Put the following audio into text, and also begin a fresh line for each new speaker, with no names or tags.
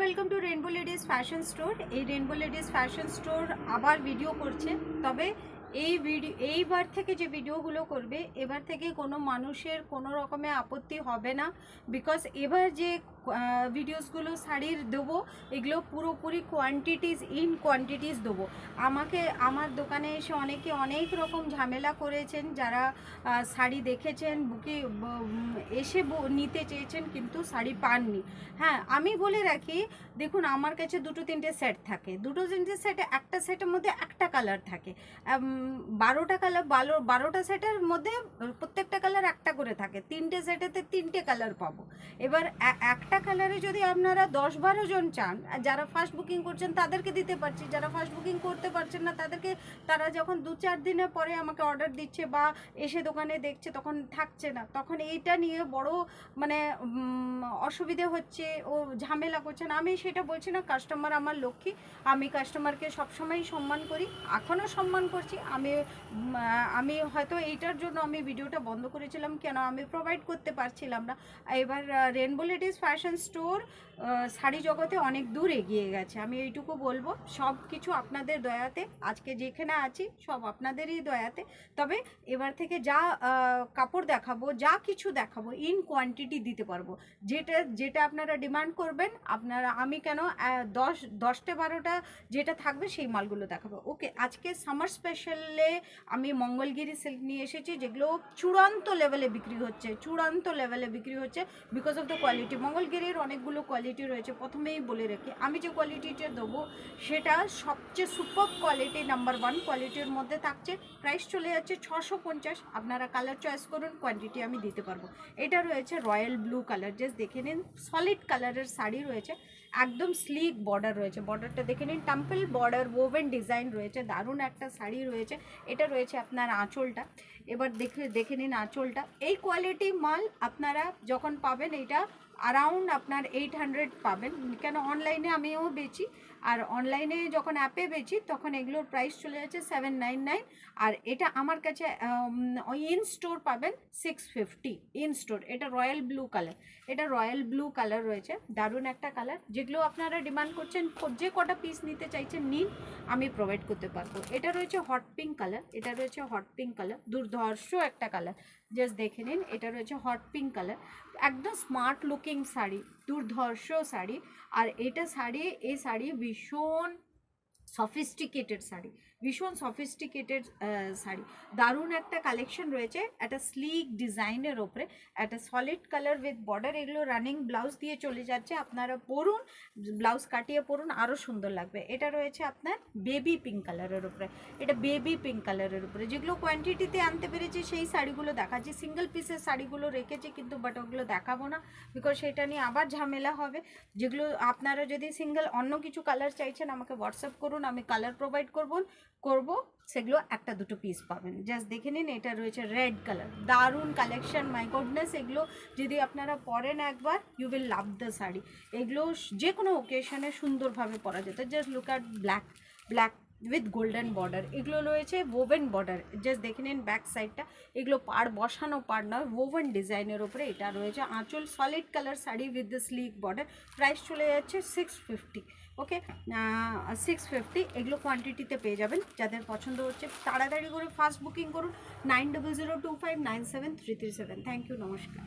Welcome to rainbow ladies fashion store. এই rainbow ladies fashion store আবার video করছে, তবে এইবার থেকে যে ভিডিওগুলো করবে এবার থেকে কোনো মানুষের কোনো রকমের আপত্তি হবে না, বিকজ এবার যে ভিডিওসগুলো শাড়ির দেবো এগুলো পুরোপুরি কোয়ান্টিটিস দেবো। আমার দোকানে এসে অনেকে অনেক রকম ঝামেলা করেছেন, যারা শাড়ি দেখেছেন এসে নিতে চেয়েছেন কিন্তু শাড়ি পাননি। হ্যাঁ, আমি বলে রাখি, দেখুন আমার কাছে দুটো তিনটে সেট থাকে, দুটো তিনটে সেটে একটা সেটের মধ্যে একটা কালার থাকে, 12টা কালার 12টা সেটের মধ্যে প্রত্যেকটা কালার একটা করে থাকে, তিনটে সেটেতে তিনটে কালার পাবো। এবার একটা কালারে যদি আপনারা 10-12 জন চান, যারা ফার্স্ট বুকিং করছেন তাদেরকে দিতে পারছি, যারা ফার্স্ট বুকিং করতে পারছেন না তারা যখন 2-4 দিনের পরে আমাকে অর্ডার দিচ্ছে বা এসে দোকানে দেখছে তখন থাকছে না, তখন এইটা নিয়ে বড় মানে অসুবিধে হচ্ছে, ও ঝামেলা করছেন। আমি সেটা বলছি না, কাস্টমার আমার লক্ষ্মী, আমি কাস্টমারকে সবসময়ই সম্মান করি, এখনও সম্মান করছি। আমি হয়তো এইটার জন্য আমি ভিডিওটা বন্ধ করেছিলাম, কেন আমি প্রোভাইড করতে পারছিলাম না। এবার rainbow ladies fashion store sari জগতে অনেক দূর এগিয়ে গেছে, আমি এইটুকু বলবো। সব কিছু আপনাদের দয়াতে, আজকে যেখানে আছি সব আপনাদেরই দয়াতে। তবে এবার থেকে যা কাপড় দেখাবো, যা কিছু দেখাবো ইন কোয়ান্টিটি দিতে পারবো, যেটা আপনারা ডিমান্ড করবেন। আমি কেন 10-12টা যেটা থাকবে সেই মালগুলো দেখাবো। ওকে, আজকে সামার স্পেশালে আমি মঙ্গলগিরি সিল্ক নিয়ে এসেছি, যেগুলো চূড়ান্ত লেভেলে বিক্রি হচ্ছে বিকজ অফ দ্য কোয়ালিটি। মঙ্গলগিরির অনেকগুলো কোয়ালিটি রয়েছে, প্রথমেই বলে রাখি আমি যে কোয়ালিটিটা দেবো সেটা সবচেয়ে সুপার কোয়ালিটি, নাম্বার 1 কোয়ালিটির মধ্যে থাকছে। প্রাইস চলে যাচ্ছে 650। আপনারা কালার চয়েস করুন, কোয়ান্টিটি আমি দিতে পারবো। এটা রয়েছে রয়্যাল ব্লু কালার, জাস্ট দেখে নিন, সলিড কালারের শাড়ি রয়েছে, একদম স্লিক বর্ডার রয়েছে, বর্ডারটা দেখে নিন, টেম্পল বর্ডার, ওভেন ডিজাইন রয়েছে, দারুণ একটা শাড়ি রয়েছে। এটা রয়েছে আপনার আঁচলটা, এবার দেখে নিন আঁচলটা। এই কোয়ালিটি মাল আপনারা যখন পাবেন এটা অ্যারাউন্ড আপনার 800 পাবেন, কেন অনলাইনে আমিও বেচি, আর অনলাইনে যখন অ্যাপে বেচি তখন এগুলোর প্রাইস চলে যাচ্ছে 799। আর এটা আমার কাছে ইন স্টোর পাবেন 650 ইন স্টোর। এটা রয়্যাল ব্লু কালার রয়েছে, দারুণ একটা কালার, যেগুলো আপনারা ডিমান্ড করছেন, যে কটা পিস নিতে চাইছেন নিন, আমি প্রোভাইড করতে পারবো। এটা রয়েছে হট পিঙ্ক কালার, দুর্ধর্ষ একটা কালার, জাস্ট দেখে নিন। এটা রয়েছে হট পিঙ্ক কালার, একদম স্মার্ট লুকিং শাড়ি, দুর্ধর্ষ শাড়ি। আর এই শাড়ি ভীষণ সফিস্টিকেটেড শাড়ি, দারুণ একটা কালেকশন রয়েছে, একটা স্লিক ডিজাইনের ওপরে, একটা সলিড কালার উইথ বর্ডার, এগুলো রানিং ব্লাউজ দিয়ে চলে যাচ্ছে, আপনারা পরুন, ব্লাউজ কাটিয়ে পরুন, আরও সুন্দর লাগবে। এটা রয়েছে আপনার বেবি পিঙ্ক কালারের উপরে, যেগুলো কোয়ান্টিটিতে আনতে পেরেছি সেই শাড়িগুলো দেখাচ্ছি, সিঙ্গেল পিসের শাড়িগুলো রেখেছি কিন্তু বাট ওগুলো দেখাবো না, বিকজ সেটা নিয়ে আবার ঝামেলা হবে। যেগুলো আপনারা যদি সিঙ্গেল অন্য কিছু কালার চাইছেন আমাকে হোয়াটসঅ্যাপ করুন, আমি কালার প্রোভাইড করব, সেগুলো একটা দুটো পিস পাবেন। জাস্ট দেখে নিন, এটা রয়েছে রেড কালার, দারুণ কালেকশন, মাই গডনেস। এগুলো যদি আপনারা পরেন একবার, you will love the sari. এগুলো যে কোনো ওকেশনে সুন্দরভাবে পরা যেত। Just look at black with golden border, এগুলো রয়েছে ওভেন বর্ডার, জাস্ট দেখে নিন ব্যাক সাইডটা, এগুলো বসানো পাড় নয়, ওভেন ডিজাইনের ওপরে। এটা রয়েছে আঁচল, solid colour sari with the slick border, price চলে যাচ্ছে 650। ওকে, 650, এগুলো কোয়ান্টিটিতে পেয়ে যাবেন। যাদের পছন্দ হচ্ছে তাড়াতাড়ি করে ফাস্ট বুকিং করুন, 9002597337। থ্যাংক ইউ, নমস্কার।